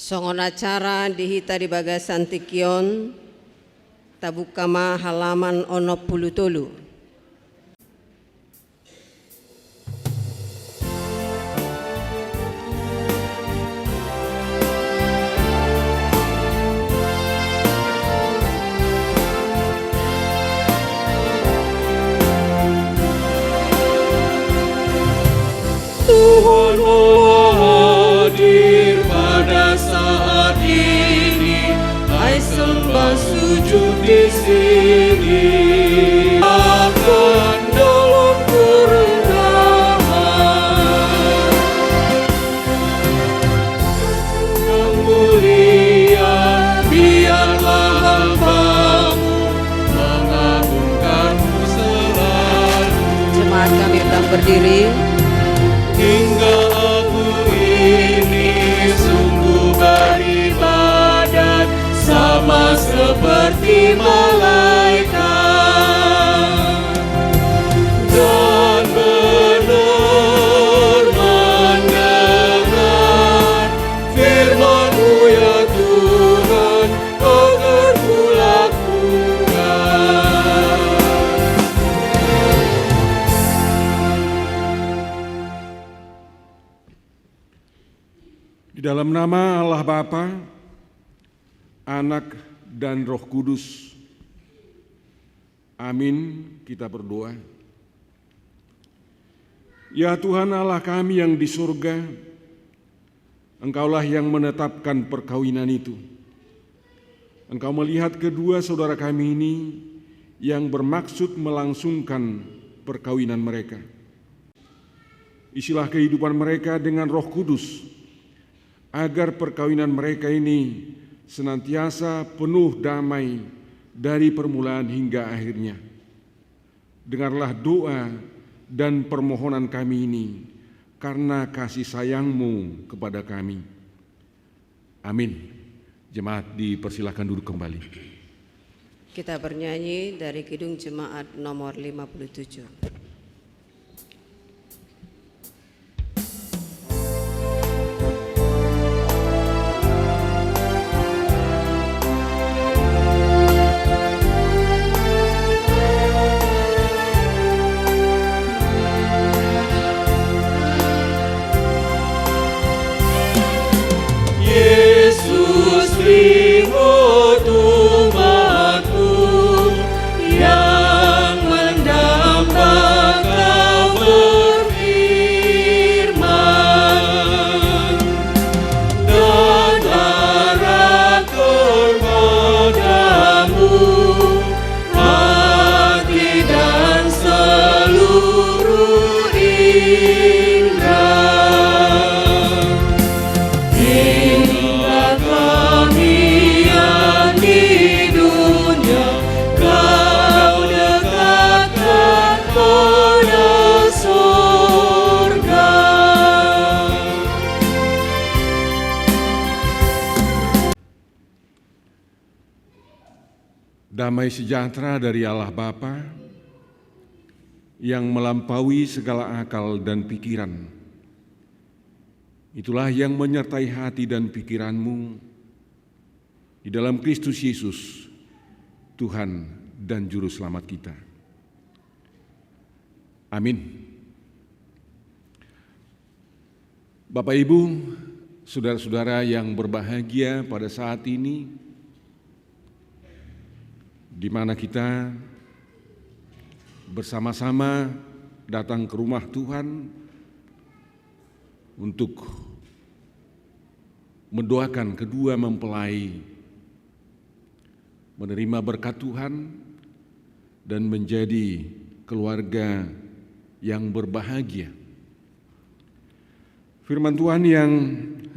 Songon acara dihita di bagasan tikion tabukama halaman 63. Tuhan Allah hadir pada saat ini, hai sembah sujud di sini. Akan dalam kerendahan, yang mulia biarlah hamba-Mu mengagungkan-Mu selalu. Jemaat kami undang berdiri. Hingga aku ini sungguh beribadat sama seperti malaikat, dan benar mendengar firman-Mu ya Tuhan, agar ku lakukan. Di dalam nama Allah Bapa, Anak dan Roh Kudus. Amin, kita berdoa. Ya Tuhan Allah kami yang di surga, Engkaulah yang menetapkan perkawinan itu. Engkau melihat kedua saudara kami ini yang bermaksud melangsungkan perkawinan mereka. Isilah kehidupan mereka dengan Roh Kudus, agar perkawinan mereka ini senantiasa penuh damai dari permulaan hingga akhirnya. Dengarlah doa dan permohonan kami ini karena kasih sayang-Mu kepada kami. Amin. Jemaat dipersilakan duduk kembali. Kita bernyanyi dari Kidung Jemaat nomor 57. Lihat umat-Mu yang mendamba Kau berfirman, dan arah kepada-Mu hati dan seluruh indera. Damai sejahtera dari Allah Bapa yang melampaui segala akal dan pikiran, itulah yang menyertai hati dan pikiranmu di dalam Kristus Yesus, Tuhan dan Juru Selamat kita. Amin. Bapak, Ibu, saudara-saudara yang berbahagia pada saat ini, di mana kita bersama-sama datang ke rumah Tuhan untuk mendoakan kedua mempelai menerima berkat Tuhan dan menjadi keluarga yang berbahagia. Firman Tuhan yang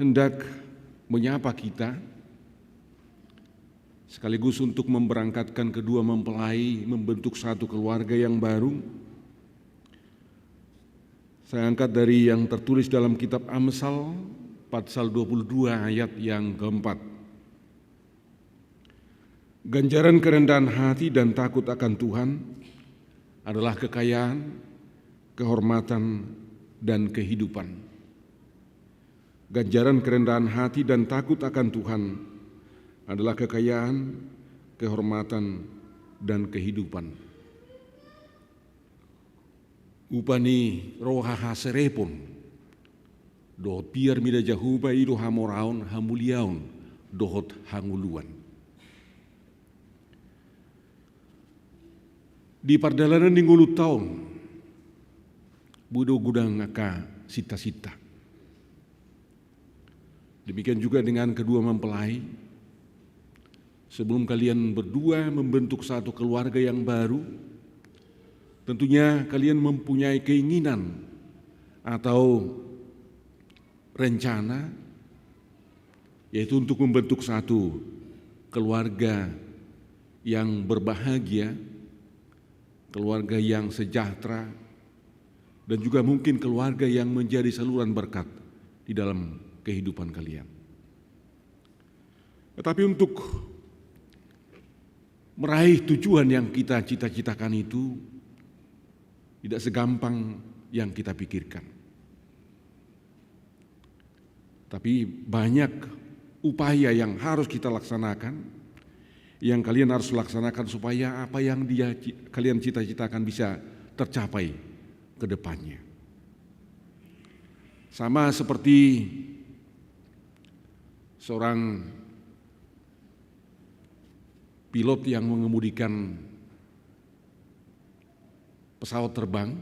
hendak menyapa kita sekaligus untuk memberangkatkan kedua mempelai membentuk satu keluarga yang baru. Saya angkat dari yang tertulis dalam kitab Amsal, pasal 22 ayat yang keempat. Ganjaran kerendahan hati dan takut akan Tuhan adalah kekayaan, kehormatan, dan kehidupan. Ganjaran kerendahan hati dan takut akan Tuhan adalah kekayaan, kehormatan, dan kehidupan. Upani rohaha serepon, dohot piar mida jahuba ido hamoraon hamuliaon dohot hanguluan. Di pardalanan di ngulu taon, budo gudang aka sita-sita. Demikian juga dengan kedua mempelai. Sebelum kalian berdua membentuk satu keluarga yang baru, tentunya kalian mempunyai keinginan atau rencana, yaitu untuk membentuk satu keluarga yang berbahagia, keluarga yang sejahtera, dan juga mungkin keluarga yang menjadi saluran berkat di dalam kehidupan kalian. Tetapi untuk meraih tujuan yang kita cita-citakan itu tidak segampang yang kita pikirkan. Tapi banyak upaya yang harus kita laksanakan, yang kalian harus laksanakan supaya apa yang kalian cita-citakan bisa tercapai ke depannya. Sama seperti seorang pilot yang mengemudikan pesawat terbang,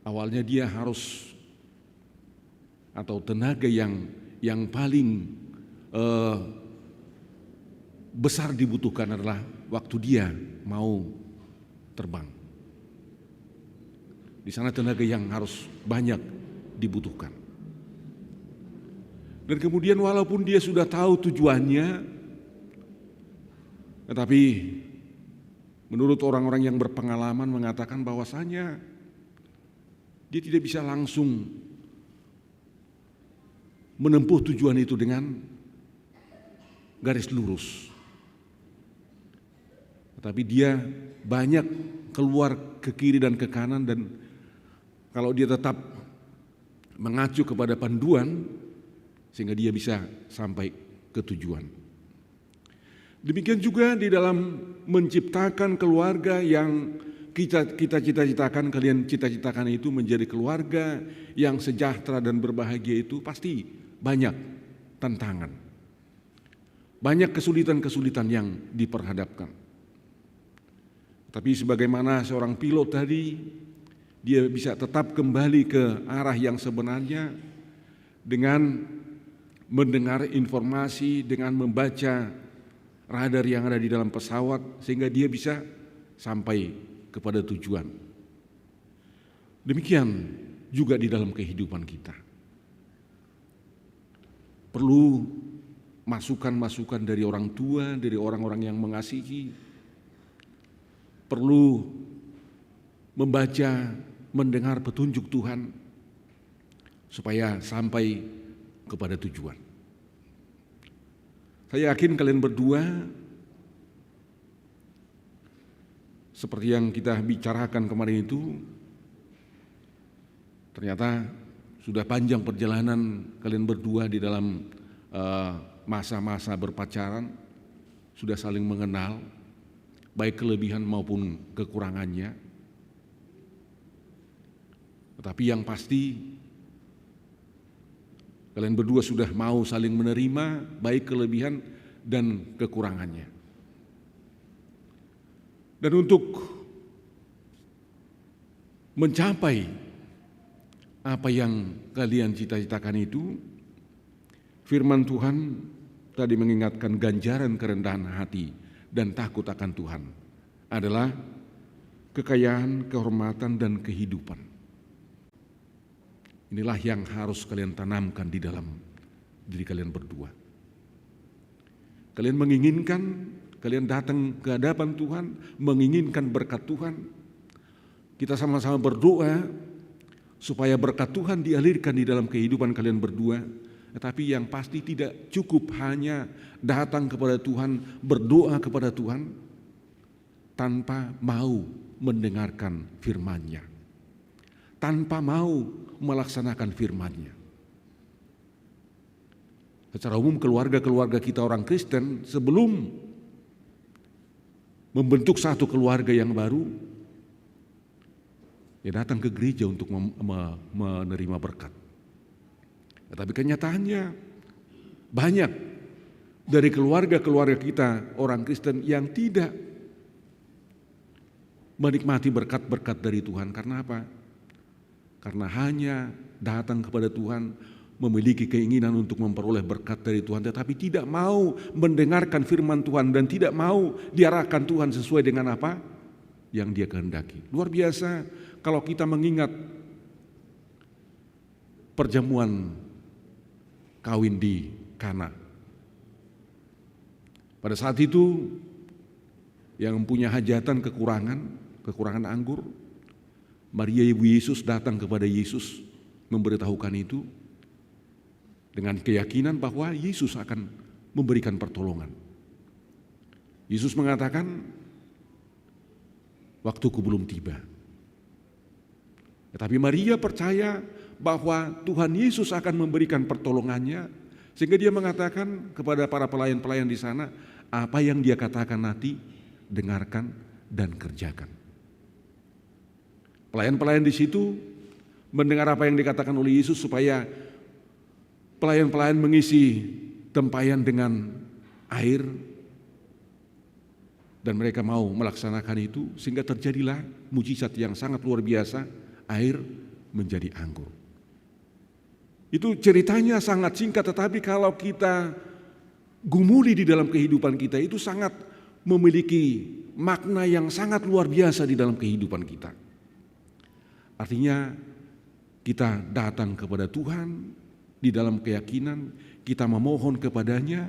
awalnya dia harus atau tenaga yang paling besar dibutuhkan adalah waktu dia mau terbang. Di sana tenaga yang harus banyak dibutuhkan. Dan kemudian walaupun dia sudah tahu tujuannya, tetapi menurut orang-orang yang berpengalaman mengatakan bahwasanya dia tidak bisa langsung menempuh tujuan itu dengan garis lurus. Tetapi dia banyak keluar ke kiri dan ke kanan, dan kalau dia tetap mengacu kepada panduan sehingga dia bisa sampai ke tujuan. Demikian juga di dalam menciptakan keluarga yang kita cita-citakan, kalian cita-citakan itu menjadi keluarga yang sejahtera dan berbahagia, itu pasti banyak tantangan. Banyak kesulitan-kesulitan yang diperhadapkan. Tapi sebagaimana seorang pilot tadi, dia bisa tetap kembali ke arah yang sebenarnya dengan mendengar informasi, dengan membaca radar yang ada di dalam pesawat, sehingga dia bisa sampai kepada tujuan. Demikian juga di dalam kehidupan kita. Perlu masukan-masukan dari orang tua, dari orang-orang yang mengasihi. Perlu membaca, mendengar petunjuk Tuhan supaya sampai kepada tujuan. Saya yakin kalian berdua, seperti yang kita bicarakan kemarin itu, ternyata sudah panjang perjalanan kalian berdua di dalam masa-masa berpacaran, sudah saling mengenal, baik kelebihan maupun kekurangannya. Tetapi yang pasti kalian berdua sudah mau saling menerima baik kelebihan dan kekurangannya. Dan untuk mencapai apa yang kalian cita-citakan itu, firman Tuhan tadi mengingatkan ganjaran kerendahan hati dan takut akan Tuhan adalah kekayaan, kehormatan, dan kehidupan. Inilah yang harus kalian tanamkan di dalam diri kalian berdua. Kalian menginginkan, kalian datang ke hadapan Tuhan, menginginkan berkat Tuhan. Kita sama-sama berdoa supaya berkat Tuhan dialirkan di dalam kehidupan kalian berdua. Tetapi yang pasti tidak cukup hanya datang kepada Tuhan, berdoa kepada Tuhan, tanpa mau mendengarkan firman-Nya. tanpa mau melaksanakan firman-Nya. Secara umum keluarga-keluarga kita orang Kristen sebelum membentuk satu keluarga yang baru, ya datang ke gereja untuk menerima berkat. Tetapi kenyataannya banyak dari keluarga-keluarga kita orang Kristen yang tidak menikmati berkat-berkat dari Tuhan. Karena apa? Karena hanya datang kepada Tuhan, memiliki keinginan untuk memperoleh berkat dari Tuhan, tetapi tidak mau mendengarkan firman Tuhan dan tidak mau diarahkan Tuhan sesuai dengan apa yang dia kehendaki. Luar biasa kalau kita mengingat perjamuan kawin di Kana. Pada saat itu yang mempunyai hajatan kekurangan anggur, Maria Ibu Yesus datang kepada Yesus memberitahukan itu dengan keyakinan bahwa Yesus akan memberikan pertolongan. Yesus mengatakan, waktuku belum tiba. Tetapi Maria percaya bahwa Tuhan Yesus akan memberikan pertolongannya, sehingga dia mengatakan kepada para pelayan-pelayan di sana, apa yang dia katakan nanti, dengarkan dan kerjakan. Pelayan-pelayan di situ mendengar apa yang dikatakan oleh Yesus supaya pelayan-pelayan mengisi tempayan dengan air dan mereka mau melaksanakan itu sehingga terjadilah mujizat yang sangat luar biasa, air menjadi anggur. Itu ceritanya sangat singkat, tetapi kalau kita gumuli di dalam kehidupan kita itu sangat memiliki makna yang sangat luar biasa di dalam kehidupan kita. Artinya kita datang kepada Tuhan di dalam keyakinan, kita memohon kepadanya,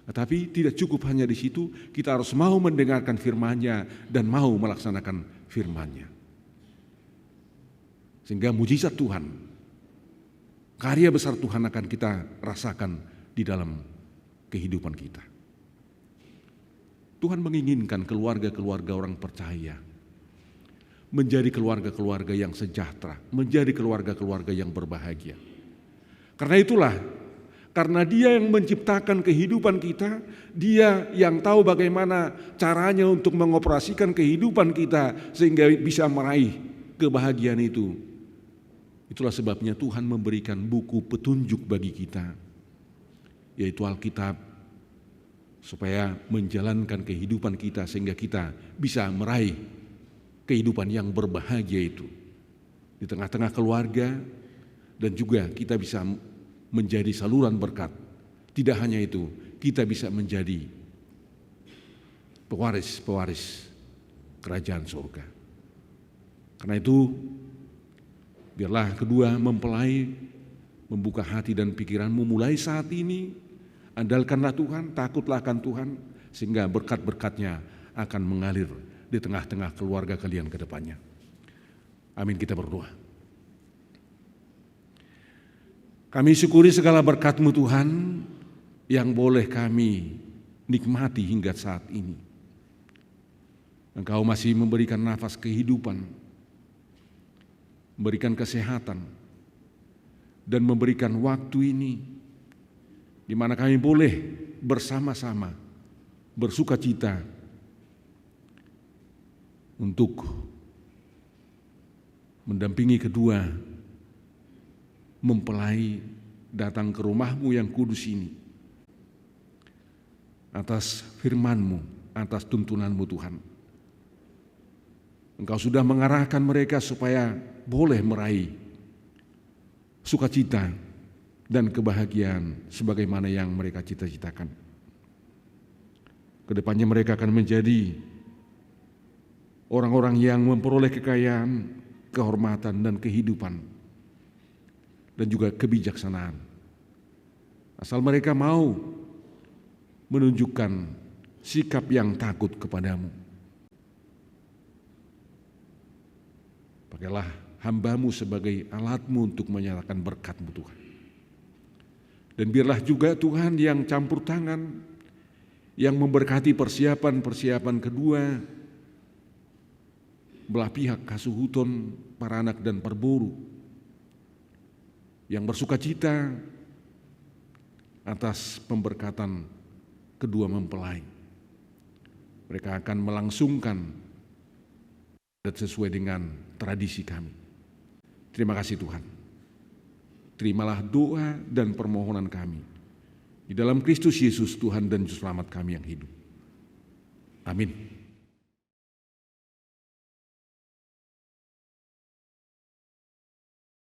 tetapi tidak cukup hanya di situ, kita harus mau mendengarkan firman-Nya dan mau melaksanakan firman-Nya. Sehingga mujizat Tuhan, karya besar Tuhan akan kita rasakan di dalam kehidupan kita. Tuhan menginginkan keluarga-keluarga orang percaya menjadi keluarga-keluarga yang sejahtera, menjadi keluarga-keluarga yang berbahagia. Karena itulah, karena Dia yang menciptakan kehidupan kita, Dia yang tahu bagaimana caranya untuk mengoperasikan kehidupan kita sehingga bisa meraih kebahagiaan itu. Itulah sebabnya Tuhan memberikan buku petunjuk bagi kita, yaitu Alkitab, supaya menjalankan kehidupan kita sehingga kita bisa meraih kehidupan yang berbahagia itu di tengah-tengah keluarga. Dan juga kita bisa menjadi saluran berkat. Tidak hanya itu, kita bisa menjadi pewaris kerajaan surga. Karena itu, biarlah kedua mempelai membuka hati dan pikiranmu mulai saat ini. Andalkanlah Tuhan, takutlah akan Tuhan, sehingga berkat-berkat-Nya akan mengalir di tengah-tengah keluarga kalian ke depannya. Amin, kita berdoa. Kami syukuri segala berkat-Mu Tuhan yang boleh kami nikmati hingga saat ini. Engkau masih memberikan nafas kehidupan, memberikan kesehatan, dan memberikan waktu ini di mana kami boleh bersama-sama bersuka cita untuk mendampingi kedua mempelai datang ke rumah-Mu yang kudus ini. Atas firman-Mu, atas tuntunan-Mu Tuhan. Engkau sudah mengarahkan mereka supaya boleh meraih sukacita dan kebahagiaan sebagaimana yang mereka cita-citakan. Kedepannya mereka akan menjadi orang-orang yang memperoleh kekayaan, kehormatan, dan kehidupan, dan juga kebijaksanaan. Asal mereka mau menunjukkan sikap yang takut kepadamu. Pakailah hamba-Mu sebagai alat-Mu untuk menyatakan berkat-Mu Tuhan. Dan biarlah juga Tuhan yang campur tangan, yang memberkati persiapan-persiapan kedua belah pihak kasuhuton para anak dan perburu yang bersuka cita atas pemberkatan kedua mempelai. Mereka akan melangsungkan sesuai dengan tradisi kami. Terima kasih Tuhan. Terimalah doa dan permohonan kami. Di dalam Kristus Yesus Tuhan dan Juru Selamat kami yang hidup. Amin.